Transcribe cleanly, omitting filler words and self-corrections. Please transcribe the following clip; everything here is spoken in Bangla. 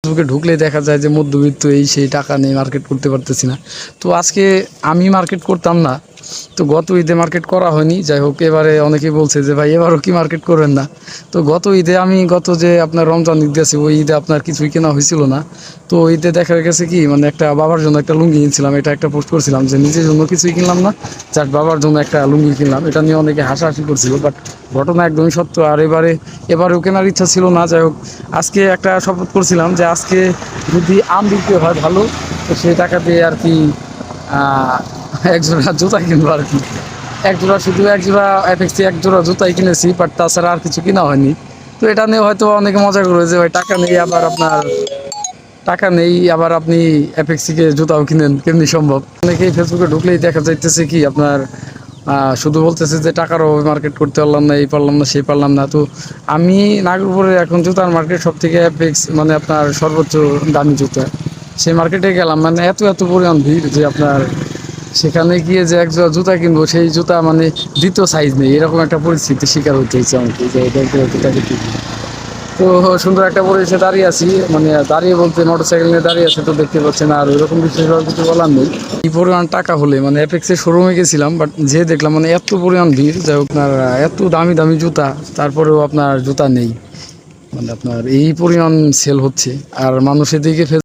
ফেসবুকে ঢুকলেই দেখা যায় যে মধ্যবিত্ত এই সেই টাকা নেই, মার্কেট করতে পারতেছি না। তো আজকে আমি মার্কেট করতাম না, তো গত ঈদে মার্কেট করা হয়নি। যাই হোক, এবারে অনেকেই বলছে যে ভাই এবারও কি মার্কেট করবেন না। তো গত ঈদে আমি যে আপনার রমজান ঈদ গেছে, ওই ঈদে আপনার কিছুই কেনা হয়েছিল না। তো ঈদে দেখা গেছে কি মানে একটা বাবার জন্য একটা লুঙ্গি কিনছিলাম, এটা একটা পোস্ট করছিলাম যে নিজের জন্য কিছুই কিনলাম না, যাক বাবার জন্য একটা লুঙ্গি কিনলাম। এটা নিয়ে অনেকে হাসাহাসি করছিল, বাট ঘটনা একদমই সত্য। আর এবারেও কেনার ইচ্ছা ছিল না। যাই হোক, আজকে একটা শপথ করছিলাম যে আজকে যদি আম বিক্রি হয় ভালো, তো সেই টাকা দিয়ে আর কি একজোড়া জুতা কিনবো আর কি। একজোড়া এফএক্সি একজোড়া জুতাই কিনেছি, বাট তাছাড়া আর কিছু কিনা হয়নি। তো এটা নিয়ে হয়তো অনেকে মজা করে যে ভাই টাকা নেই আবার আপনি এফএক্সিকে জুতাও কিনেন, কেমনি সম্ভব? অনেকেই ফেসবুকে ঢুকলেই দেখা যাইতেছে কি আপনার শুধু বলতেছে যে টাকার অভাবে মার্কেট করতে পারলাম না, এই পারলাম না, সেই পারলাম না। তো আমি নাগরপুরে এখন জুতার মার্কেট সব থেকে এফএক্স মানে আপনার সর্বোচ্চ দামি জুতা, সেই মার্কেটে গেলাম, মানে এত পরিমাণ ভিড় যে আপনার সেখানে গিয়ে যে এক জোড়া জুতা কিনবো, সেই জুতা মানে দ্বিতীয় সাইজ নেই, এরকম একটা পরিস্থিতির শিকার হতে হয়েছে আমাকে যে জুতা কিনতে। তো সুন্দর একটা পরিবেশে দাঁড়িয়ে আছি, মানে দাঁড়িয়ে বলতে মোটরসাইকেল নিয়ে দাঁড়িয়ে আছে, তো দেখতে পাচ্ছেন। আর ওইরকম বিশেষভাবে কিছু বলার নেই। এই পরিমাণ টাকা হলে মানে অ্যাপেক্সের শোরুমে গেছিলাম, বাট যে দেখলাম মানে এত পরিমাণ ভিড়, যাই হোক আপনার এত দামি দামি জুতা, তারপরেও আপনার জুতা নেই, মানে আপনার এই পরিমাণ সেল হচ্ছে। আর মানুষের দিকে